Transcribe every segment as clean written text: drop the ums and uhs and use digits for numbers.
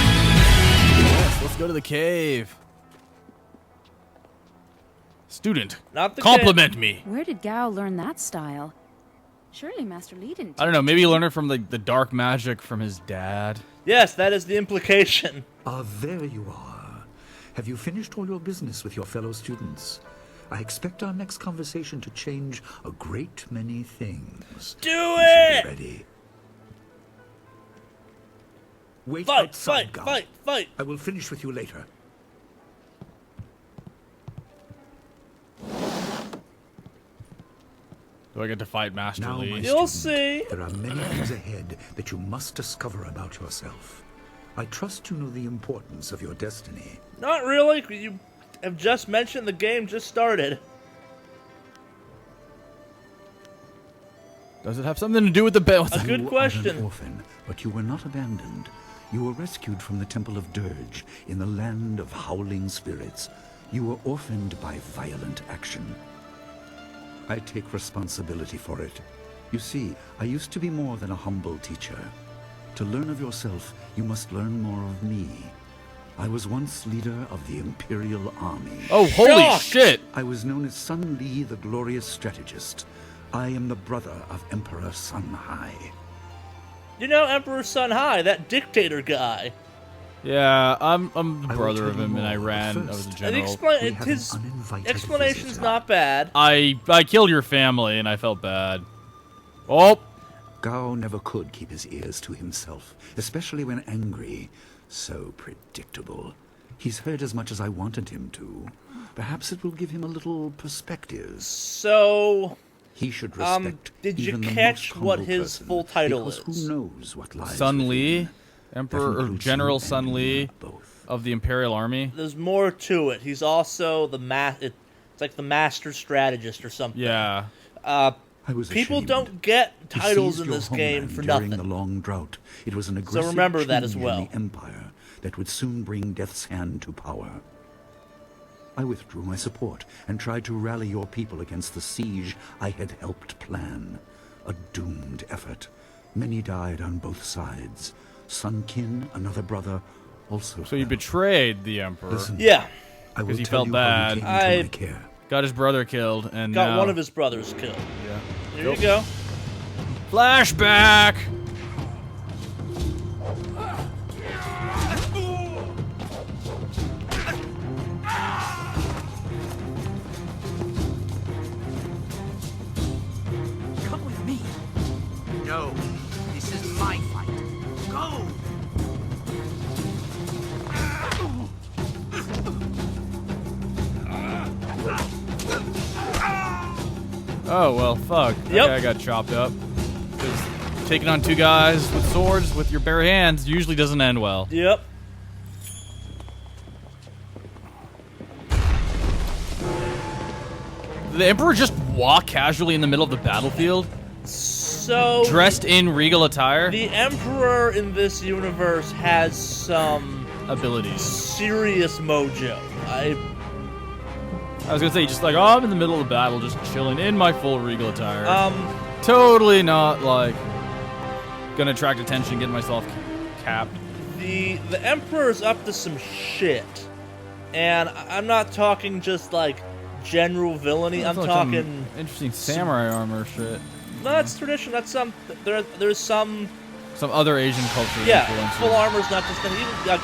Yes, let's go to the cave. Student, Not the compliment me. Where did Gao learn that style? Surely Master Li didn't. I don't know, maybe he learned it from the dark magic from his dad. Yes, that is the implication. Ah, there you are. Have you finished all your business with your fellow students? I expect our next conversation to change a great many things. Do You should it! be ready. Wait Fight, outside, fight, Gao. fight, fight. I will finish with you later. Do I get to fight Master Now, Li? my You'll student, see. there are many things ahead that you must discover about yourself. I trust you know the importance of your destiny. Not really. You have just mentioned the game just started. Does it have something to do with the bell? A good You question. are an orphan, but you were not abandoned. You were rescued from the Temple of Dirge in the land of howling spirits. You were orphaned by violent action. I take responsibility for it. You see, I used to be more than a humble teacher. To learn of yourself, you must learn more of me. I was once leader of the Imperial Army. Oh, holy Shock! shit! I was known as Sun Li, the glorious strategist. I am the brother of Emperor Sun Hai. You know Emperor Sun Hai, that dictator guy. Yeah, I'm the I will brother tell of you him, and I more, but ran. I was a first- And general. We have his an uninvited explanation's visitor. not bad. I killed your family, and I felt bad. Oh, Gao never could keep his ears to himself, especially when angry. So predictable. He's heard as much as I wanted him to. Perhaps it will give him a little perspective. So, He should respect did you even the catch most what humble his person, full title because is? Who knows what lies Sun Li, within. That Emperor or includes General you Sun and Li me both. of the Imperial Army. there's more to it. He's also the it's like the master strategist or something. Yeah. I was People ashamed. don't get He titles seized in your this game homeland for during nothing. the long drought. It was an aggressive remember that as change well. in the Empire that would soon bring Death's Hand to power. I withdrew my support and tried to rally your people against the siege I had helped plan. A doomed effort. Many died on both sides. Sun Qin, another brother, also So you fell. betrayed the Emperor. Listen, Yeah, I will 'Cause he tell felt you bad. how you came into I- my care. Got his brother killed, and got now... one of his brothers killed. Yeah. There you go. Flashback! Come with me. No, this is my fight. Go! Oh, well, fuck. Yep. That guy got chopped up. 'Cause taking on two guys with swords with your bare hands usually doesn't end well. Yep. The Emperor just walk casually in the middle of the battlefield, So dressed in regal attire. the Emperor in this universe has some Abilities. serious mojo. I was gonna say, just like, oh, I'm in the middle of the battle, just chilling in my full regal attire. Totally not, like, gonna attract attention, getting myself capped. the Emperor's up to some shit, and I'm not talking just like general villainy. I'm That's like some talking. interesting samurai armor shit. No, that's tradition. That's some. There's some. Some other Asian culture Yeah, influences. full armor's not just. Even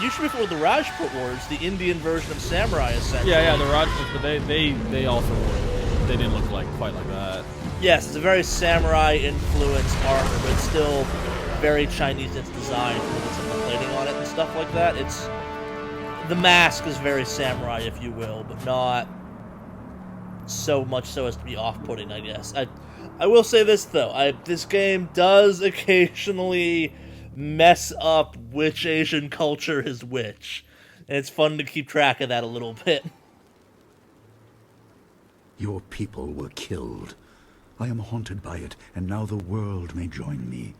usually before the Rajput Wars, the Indian version of samurai, essentially. Yeah, the Rajputs, but they also were. They didn't look like quite like that. Yes, it's a very samurai influenced armor, but it's still very Chinese in its design with some plating on it and stuff like that. It's the mask is very samurai, if you will, but not so much so as to be off-putting, I guess. I will say this though, this game does occasionally mess up which Asian culture is which, and it's fun to keep track of that a little bit. Your people were killed. I am haunted by it, and now the world may join me.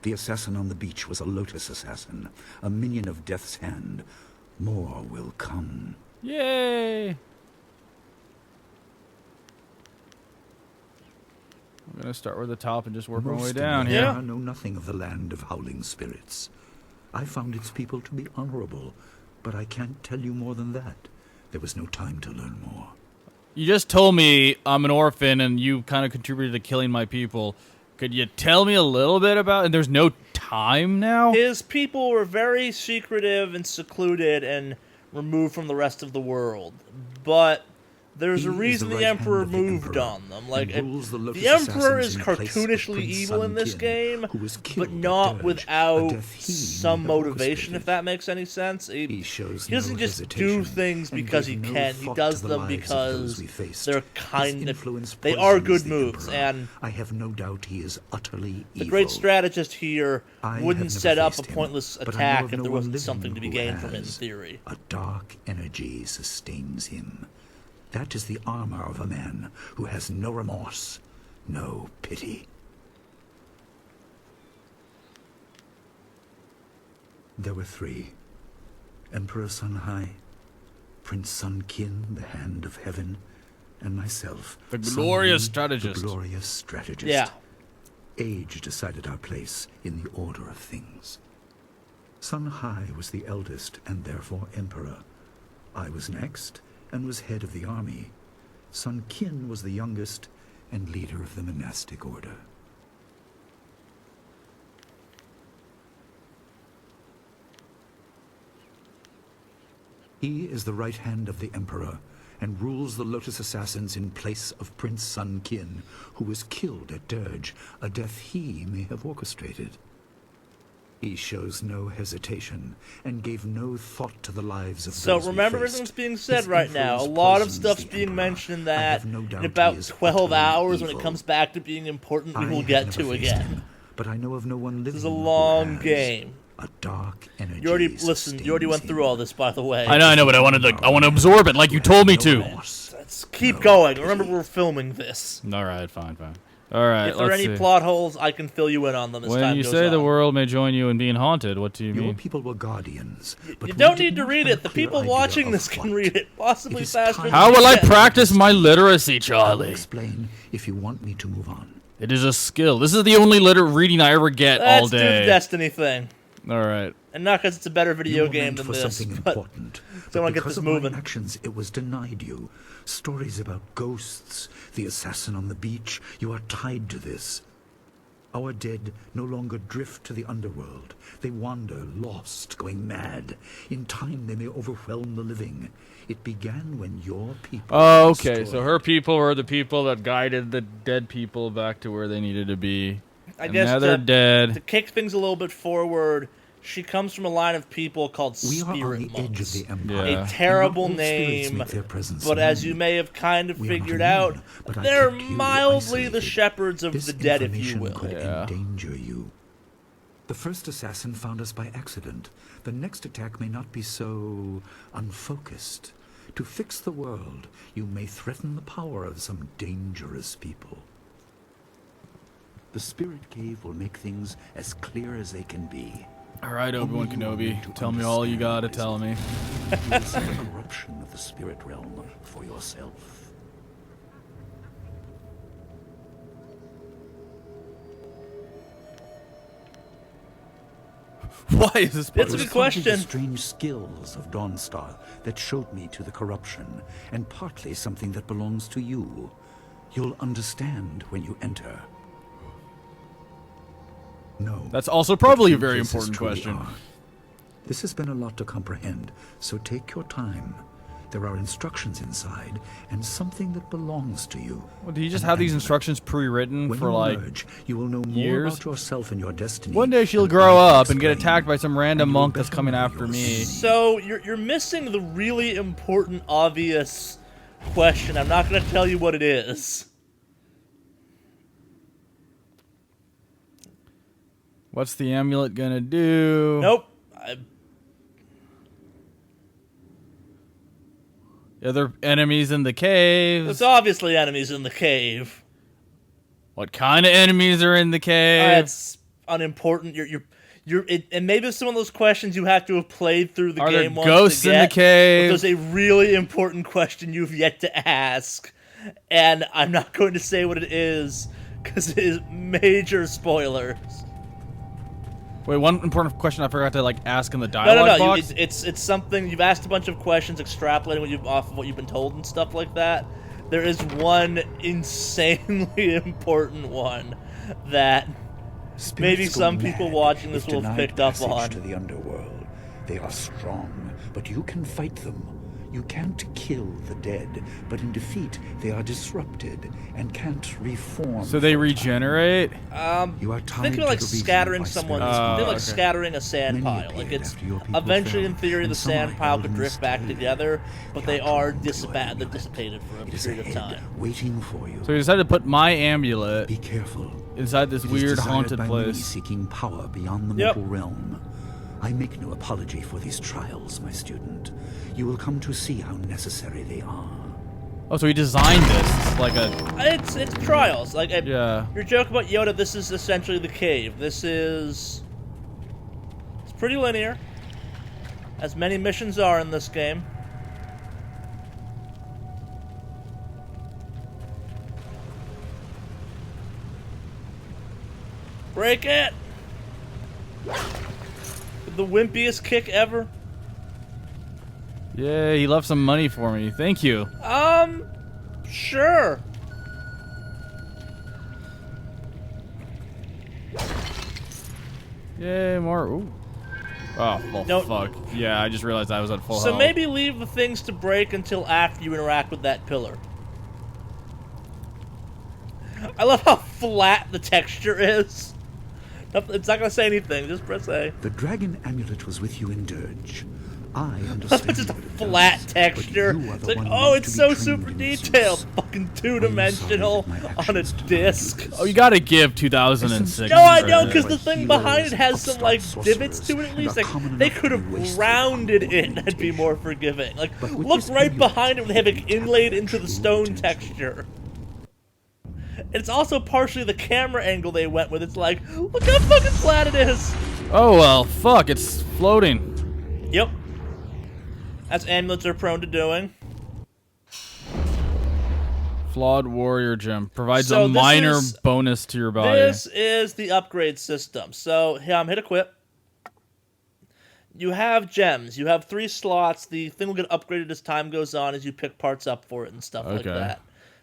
The assassin on the beach was a Lotus assassin, a minion of Death's Hand. More will come. Yay! I'm gonna start with the top and just work my way Most down in here. Yeah. know nothing of the land of howling spirits. I found its people to be honorable, but I can't tell you more than that. There was no time to learn more. You just told me I'm an orphan and you kind of contributed to killing my people. Could you tell me a little bit about? And there's no time now. His people were very secretive and secluded and removed from the rest of the world. But there's a He is reason the the right hand Emperor of the moved Emperor on them. Like and rules the Lotus the Emperor assassins is in place of cartoonishly Prince evil in this Sun game, Qin, who was but killed not at Dirge, a without death he some may have motivation, orchestrated. if that makes any sense. He shows He doesn't no just hesitation do things and because he gave no can. He thought does to the them lives of because those we faced. they're His kind. influence They are poisons good the moves, Emperor. and I have no doubt he is utterly the evil. great strategist here I wouldn't have set never up a faced him, pointless but I know attack of if no there one wasn't living something to be who gained from it in has. theory. A dark energy sustains him. That is the armor of a man who has no remorse, no pity. There were three. Emperor Sun Hai, Prince Sun Qin, the Hand of Heaven, and myself. The Sun glorious Yi, strategist. The glorious strategist. Yeah. Age decided our place in the order of things. Sun Hai was the eldest and therefore emperor. I was next and was head of the army. Sun Qin was the youngest and leader of the monastic order. He is the right hand of the Emperor and rules the Lotus Assassins in place of Prince Sun Qin, who was killed at Dirge, a death he may have orchestrated. He shows no hesitation and gave no thought to the lives of So those we remember faced. everything's being said His right now. A influence lot of poisons stuff's the being Emperor. mentioned I that have no doubt in he about is 12 utterly hours when it evil. comes back to being important, we I will have get never to faced again. him, but I know of no one living This is a who long has. game. A dark energy. You already listened. You already went sustains through him. all this, by the way. I know, but I want to absorb it like you told me No to. remorse. Let's keep No going. pity. Remember, we're filming this. All right, fine. All right, If there are let's any see. plot holes, I can fill you in on them as When time you goes say on. the world may join you in being haunted, what do you Your mean? people were guardians, but You we don't did need to not read have it. The a clear people idea watching of this can what. read it, possibly It is faster time than How will I you can. practice my literacy, I will Charlie? explain if you want me to move on. It is a skill. This is the only reading I ever get all Let's do the day. Destiny thing. All right. And not because it's a better You video were game meant than for this, something but important. I But want to get because this of moving. my actions, it was denied you. Stories about ghosts, the assassin on the beach. You are tied to this. Our dead no longer drift to the underworld. They wander, lost, going mad. In time, they may overwhelm the living. It began when your people Oh, were okay. So destroyed. her people were the people that guided the dead people back to where they needed to be. I And guess now they're to dead. kick things a little bit forward, she comes from a line of people called We are on Spirit the edge of Monks. the empire. Yeah. A And terrible not all spirits name, make their presence but as known. you may have kind of We are not figured immune, out, but I they're kept you mildly the isolated. shepherds of This the dead, if you information will. could Yeah. endanger you. The first assassin found us by accident. The next attack may not be so unfocused. To fix the world, you may threaten the power of some dangerous people. The Spirit Cave will make things as clear as they can be. All right, Obi-Wan Only you are Kenobi. meant to Tell me all you understand gotta this. tell me. You will see the corruption of the spirit realm for yourself. Why is this? It's a It good was partly the question. strange skills of Dawnstar that showed me to the corruption, and partly something that belongs to you. You'll understand when you enter. No. That's also probably a but few very places important truly question. are. This has been a lot to comprehend, so take your time. There are instructions inside, and something that belongs to you. Well, do you just An have these amulet. instructions pre-written When for you like? emerge, you will know more years? about yourself and your destiny. One day she'll and grow I will up and get explain. attacked by some random And you'll monk that's better coming know after your me. destiny. So you're missing the really important, obvious question. I'm not going to tell you what it is. What's the amulet gonna do? Nope. Are there enemies in the caves? There's obviously enemies in the cave. What kind of enemies are in the cave? That's unimportant. And maybe it's some of those questions you have to have played through the Are there game once ghosts to in the get, cave? But there's a really important question you've yet to ask, and I'm not going to say what it is because it is major spoilers. Wait, one important question I forgot to like ask in the dialogue No. box. It's something you've asked a bunch of questions, extrapolating off of what you've been told and stuff like that. There is one insanely important one that maybe Spirits go some people mad watching this if will have denied picked up passage on. to the underworld. They are strong, but you can fight them. You can't kill the dead, but in defeat they are disrupted and can't reform. So they regenerate? You are tied Think of it to like the reason scattering why someone. spirits Think like okay. scattering a sand Many pile. Like appeared it's after your people eventually, fell, in theory, and the some sand are pile held could in drift back stead. together, but they are dissipated. They're dissipated for a It is period of ahead, time. waiting for you. So we decided to put my amulet Be careful. inside this It is weird desired haunted by many place. seeking power beyond the Yep. mortal realm. I make no apology for these trials, my student. You will come to see how necessary they are. Oh, so he designed this. It's like a It's trials. Like yeah. your joke about Yoda. This is essentially the cave. It's pretty linear, as many missions are in this game. Break it! The wimpiest kick ever. Yeah, he left some money for me. Thank you. Sure. Yay, more. Ooh. Oh, well, No. fuck. Yeah, I just realized I was at full So health. maybe leave the things to break until after you interact with that pillar. I love how flat the texture is. It's not gonna say anything, just press A. The dragon amulet was with you in Dirge. I understand. It's just a what it flat does, but texture. you are It's the like, one oh, meant it's to be so trained super in detailed. Zeus. Fucking two-dimensional I am sorry on a that my actions told you disc. this. Oh, you gotta give 2006. No, I credit. don't, because the Like thing behind it has heroes, some, like, upstart divots to it at sorcerers, least. and Like, are common they enough could to be have wasted rounded upon it. I'd be ornamentation. more forgiving. Like, But with look this right amulet, behind it when they have it you tap inlaid into into the true stone potential. texture. It's also partially the camera angle they went with. It's like, look how fucking flat it is. Oh, well, fuck. It's floating. Yep. As amulets are prone to doing. Flawed warrior gem. Provides So a this minor is- bonus to your body. This is the upgrade system. So, hit equip. You have gems. You have 3 slots. The thing will get upgraded as time goes on as you pick parts up for it and stuff like Okay. that.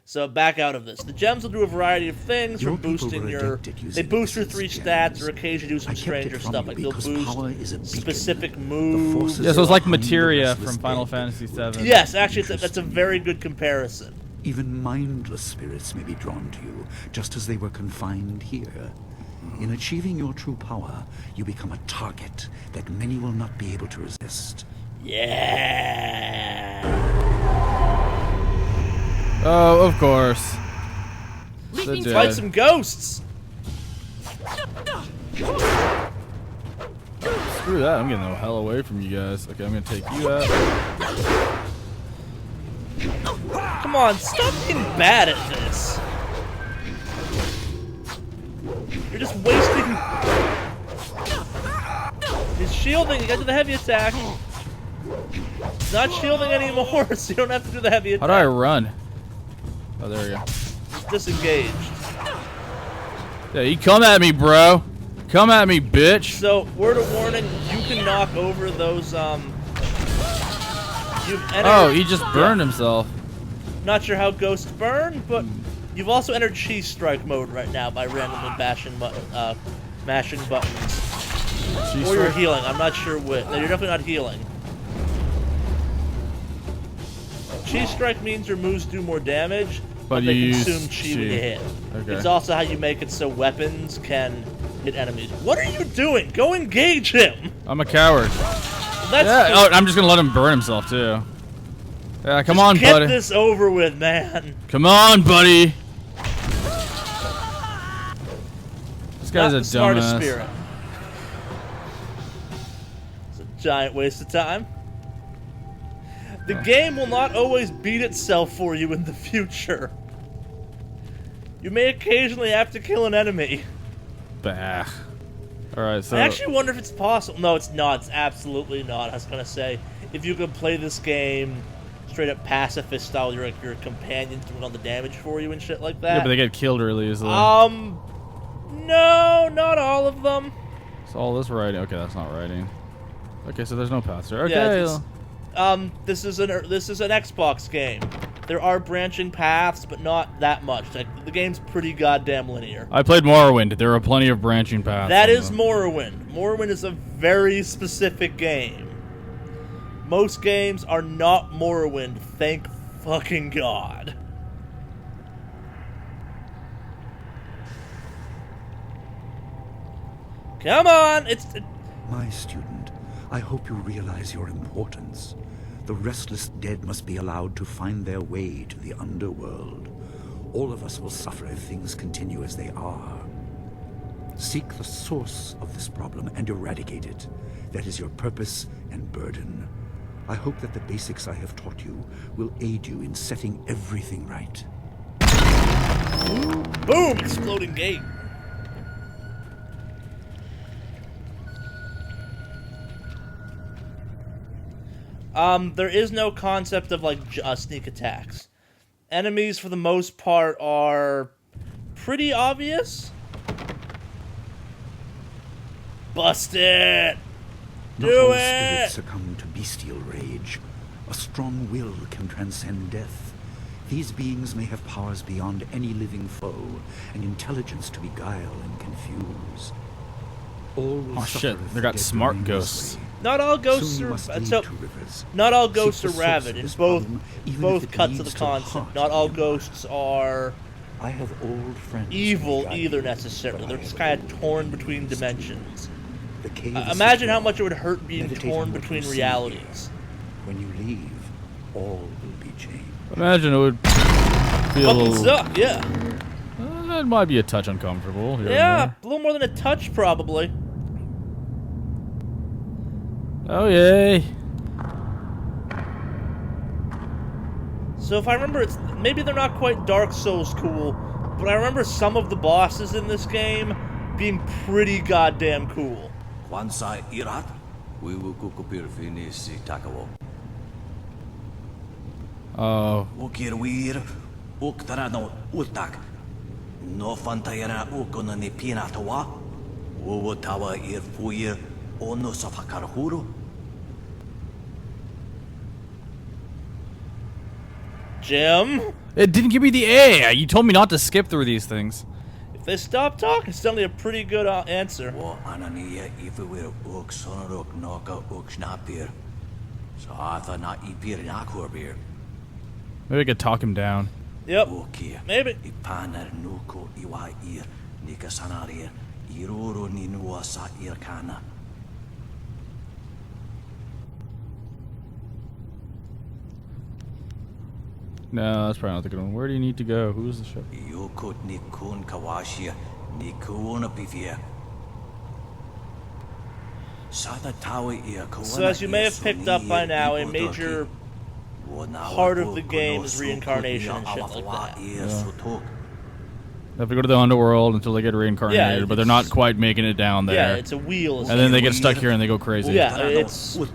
So back out of this. The gems will do a variety of things, Your from people boosting were your... adept at They using boost your these 3 gems. stats, or occasionally do some I kept stranger it from stuff. you Like they'll because power is a boost beacon. specific The moves. forces Yeah, so it's like behind the materia restless from Final dead. Fantasy VII. Yes, actually, that's a very good comparison. Even mindless spirits may be drawn to you, just as they were confined here. In achieving your true power, you become a target that many will not be able to resist. Yeah. Oh, of course. The Leaping dead. Fight some ghosts. Screw that. I'm getting the hell away from you guys. Okay, I'm gonna take you out. Come on, stop being bad at this. You're just wasting... He's shielding, you gotta do the heavy attack. He's not shielding anymore, so you don't have to do the heavy How attack. do I run? Oh, there we go. He's disengaged. Yeah, you come at me, bro. Come at me, bitch. So, word of warning, you can knock over those, you've entered... Oh, he just burned himself. Not sure how ghosts burn, but you've also entered cheese strike mode right now by randomly mashing buttons. Cheese Or you're strike? healing. I'm not sure which. No, you're definitely not healing. Cheese strike means your moves do more damage, but But they you consume use chi when you chi. hit. Okay. It's also how you make it so weapons can hit enemies. What are you doing? Go engage him! I'm a coward. That's Yeah. Oh, I'm just gonna let him burn himself too. Yeah, come on, get buddy. this over with, man. Come on, buddy. This guy's Not a the smartest dumbass. spirit. It's a giant waste of time. The game will not always beat itself for you in the future. You may occasionally have to kill an enemy. Bah. All right, so I actually wonder if it's possible. No, it's not. It's absolutely not. I was gonna say, if you could play this game straight up pacifist style. You're like your companions doing all the damage for you and shit like that. Yeah, but they get killed really easily. No, not all of them. So all this writing. Okay, that's not writing. Okay, so there's no path there. Yeah, Okay. this is an Xbox game. There are branching paths, but not that much. Like, the game's pretty goddamn linear. I played Morrowind. There are plenty of branching paths. That is Morrowind. Morrowind is a very specific game. Most games are not Morrowind, thank fucking God. Come on, My student, I hope you realize your importance. The restless dead must be allowed to find their way to the underworld. All of us will suffer if things continue as they are. Seek the source of this problem and eradicate it. That is your purpose and burden. I hope that the basics I have taught you will aid you in setting everything right. Boom! Exploding gate. There is no concept of, like, sneak attacks. Enemies, for the most part, are pretty obvious. Bust it! Not Do all it! spirits succumb to bestial rage. A strong will can transcend death. These beings may have powers beyond any living foe, and intelligence to beguile and confuse. All will Oh suffer shit! if They got the dead smart remain ghosts. this way. Not all ghosts Soon you are must lead so. to rivers. Not all Seek ghosts the are source rabid. of In this problem, even if both it cuts of leads the to the concept. heart Not of all the Empire. ghosts are I have old friends. who evil guide either you, necessarily. but They're I just have kind of old torn friends between too. dimensions. The cave is Imagine how secure. much it would hurt being Meditate torn on what between you see. realities. When you leave, all will be changed. Imagine it would feel. Fucking suck, yeah. That might be a touch uncomfortable. Here and Yeah, there. a little more than a touch, probably. Oh yay! So if I remember, maybe they're not quite Dark Souls cool, but I remember some of the bosses in this game being pretty goddamn cool. Wansa irat, we will kukupir finis takawo. Oh. Ukirwir, uktarano utak. No fantayana ukona ni pinatawa. Uwatawa ir fuir, ono safakarhuru. Jim, It didn't give me the A. You told me not to skip through these things. if they stop talking, it's suddenly a pretty good answer. Wo anania ifewir uk sonaruk noka uk snapir. Saatha na ipir nakurbir. Maybe I could talk him down. Yep, Ukia. maybe. Ipanar nuko iwa ir nikasanarir iruru ninua sa irkana. No, that's probably not the good one. Where do you need to go? Who's the ship? Yokut nikun kawashia nikuna pivia. Sada tawi ia kawana. So as you may have picked up by now, a major part of the game is reincarnation and shit like that. They have to go to the underworld until they get reincarnated, Yeah, but they're not quite making it down there. Yeah, it's a wheel. And then they get stuck here and they go crazy. Yeah, it's the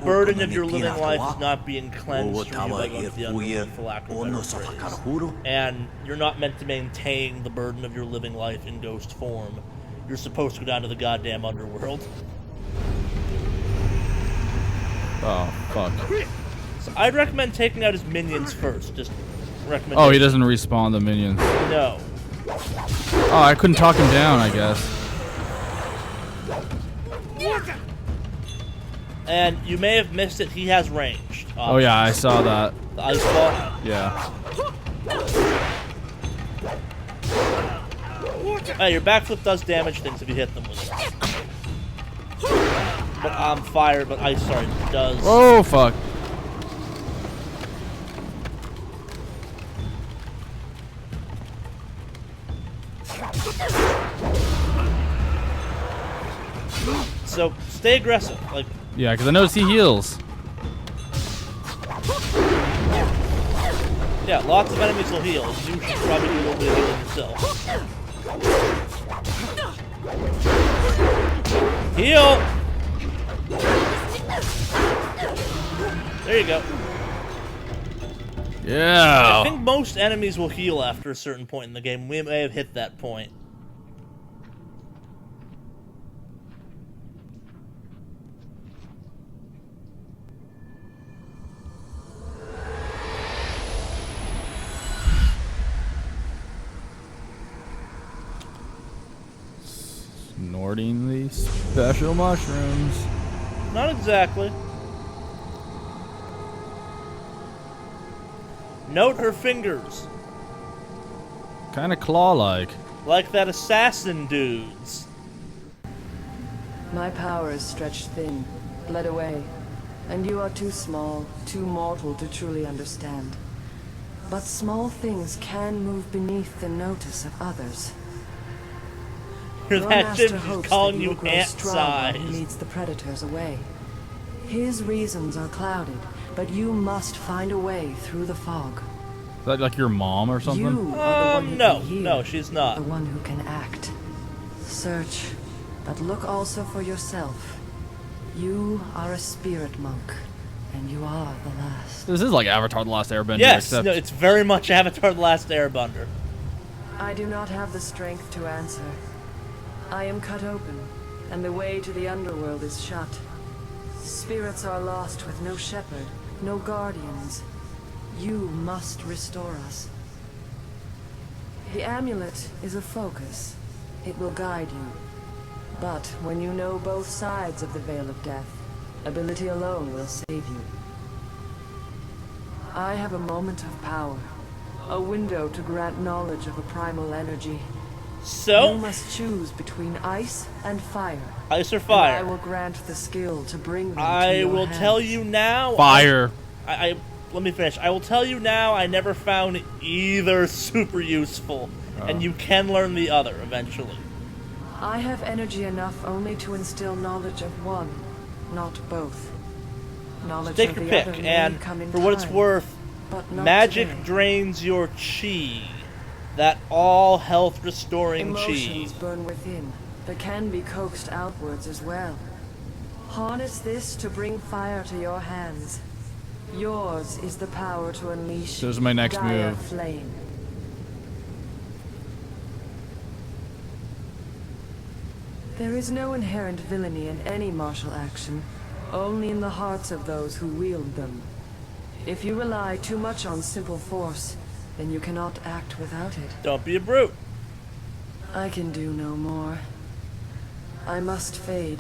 burden of your living life is not being cleansed from you by going to the underworld, for lack of a better phrase. And you're not meant to maintain the burden of your living life in ghost form. You're supposed to go down to the goddamn underworld. Oh, fuck. So I'd recommend taking out his minions first. Just recommend. Oh, he doesn't respawn the minions. No. Oh, I couldn't talk him down, I guess. And you may have missed it. He has range. Oh, yeah, I saw that. The ice ball. Yeah. Hey, your backflip does damage things if you hit them with it. But fire, but ice, sorry, does. Oh, fuck. So stay aggressive. Like, Yeah, because I noticed he heals. yeah, lots of enemies will heal. You should probably do a little bit of healing yourself. Heal! There you go. Yeah. I think most enemies will heal after a certain point in the game. We may have hit that point. Snorting these special mushrooms. Not exactly. Note her fingers. Kind of claw-like. Like that assassin dude's. My power is stretched thin, bled away, and you are too small, too mortal to truly understand. But small things can move beneath the notice of others. You're Your that master Jim, she's hopes calling that you you'll grow ant strong while he size. leads the predators away. His reasons are clouded, but you must find a way through the fog. Is that like your mom or something? You are the one who No, can hear, no, she's not. the one who can act. Search, but look also for yourself. You are a spirit monk, and you are the last. This is like Avatar: The Last Airbender, Yes, except no, it's very much Avatar: The Last Airbender. I do not have the strength to answer. I am cut open, and the way to the underworld is shut. Spirits are lost with no shepherd, no guardians. You must restore us. The amulet is a focus. It will guide you. But when you know both sides of the Veil of Death, ability alone will save you. I have a moment of power, a window to grant knowledge of a primal energy. You So, must choose between ice and fire. ice or And I fire? will grant the skill to bring them to I your will hands. tell you now. fire. Let me finish. I will tell you now. I never found either super useful, and you can learn the other eventually. I have energy enough only to instill knowledge of one, not both. Knowledge Take of your the pick, other may and come in for what it's time, worth, but not magic today. drains your chi. That all health restoring Emotions chi. burn within, but can be coaxed outwards as well. Harness this to bring fire to your hands. Yours is the power to unleash This is my next dire move. flame. There is no inherent villainy in any martial action, only in the hearts of those who wield them. If you rely too much on simple force, then you cannot act without it. Don't be a brute. I can do no more. I must fade.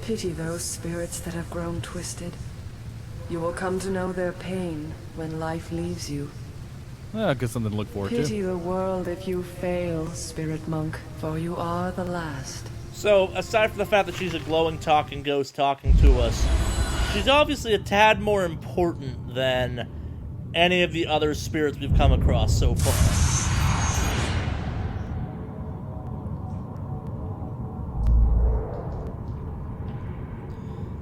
Pity those spirits that have grown twisted. You will come to know their pain when life leaves you. Yeah, get something to look forward to. Pity the world if you fail, spirit monk, for you are the last. So, aside from the fact that she's a glowing talking ghost talking to us, she's obviously a tad more important than any of the other spirits we've come across so far.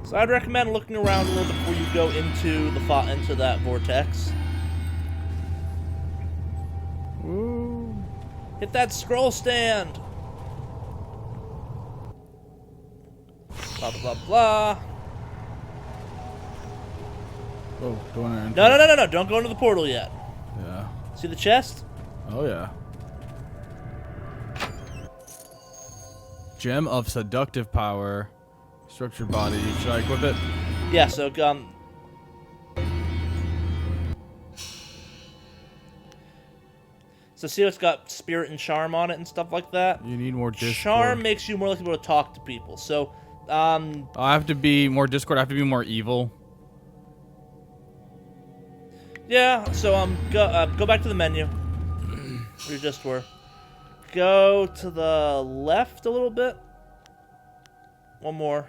So I'd recommend looking around a little before you go into that vortex. Ooh. Hit that scroll stand. Blah blah blah blah. Oh, going in. No! Don't go into the portal yet. Yeah. See the chest? Oh yeah. Gem of seductive power. Structured body. Should I equip it? Yeah. So So see, it's got spirit and charm on it and stuff like that. You need more Discord. Charm makes you more likely to be able to talk to people. So, I have to be more Discord. I have to be more evil. yeah. So go back to the menu. Where you just were. Go to the left a little bit. One more.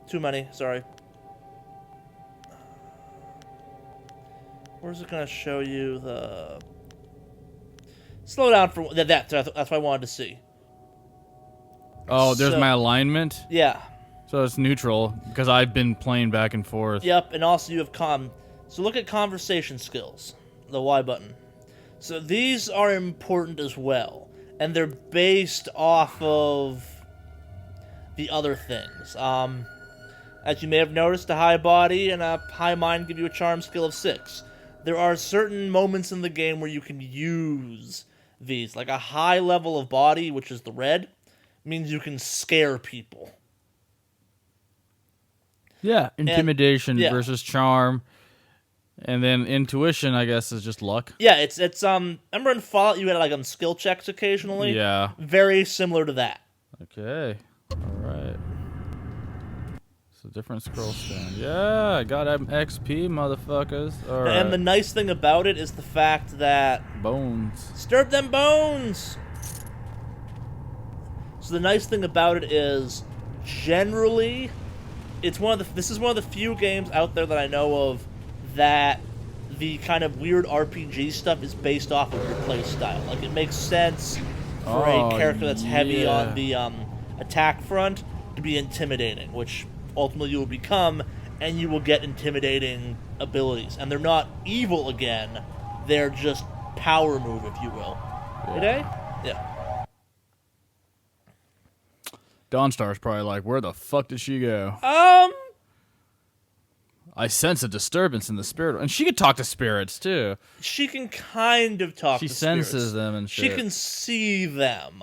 Too many. Sorry. Where's it gonna show you the? Slow down for that. That's what I wanted to see. Oh, there's So- my alignment. Yeah. So it's neutral because I've been playing back and forth. Yep, and also you have So look at conversation skills, the Y button. So these are important as well, and they're based off of the other things. As you may have noticed, a high body and a high mind give you a charm skill of 6. There are certain moments in the game where you can use these. Like a high level of body, which is the red, means you can scare people. Yeah, intimidation yeah. versus charm. And then intuition, I guess, is just luck. Yeah, it's remember in Fallout you had like skill checks occasionally? Yeah. Very similar to that. Okay. Alright. It's a different scroll stand. Yeah, got XP, motherfuckers. Alright. And the nice thing about it is the fact that... Bones. Stirp them bones! So the nice thing about it is, generally, this is one of the few games out there that I know of that the kind of weird RPG stuff is based off of your playstyle. Like, it makes sense for a character that's heavy on the attack front to be intimidating, which ultimately you will become, and you will get intimidating abilities. And they're not evil again, they're just power move, if you will. Yeah. Dawnstar's probably like, where the fuck did she go? I sense a disturbance in the spirit. And she could talk to spirits, too. She can kind of talk to spirits. She senses them and shit. She can see them.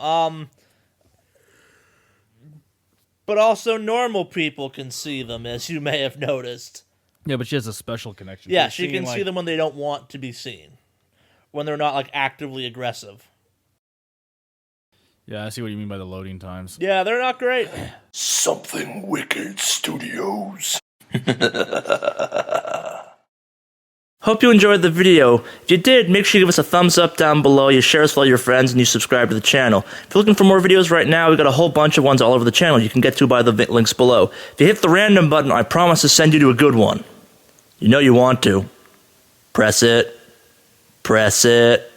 But also normal people can see them, as you may have noticed. Yeah, but she has a special connection. Yeah, she can see them when they don't want to be seen. When they're not, like, actively aggressive. Yeah, I see what you mean by the loading times. Yeah, they're not great. Something Wicked Studios. Hope you enjoyed the video. If you did, make sure you give us a thumbs up down below, you share us with all your friends, and you subscribe to the channel. If you're looking for more videos right now, we've got a whole bunch of ones all over the channel you can get to by the links below. If you hit the random button, I promise to send you to a good one. You know you want to. Press it. Press it.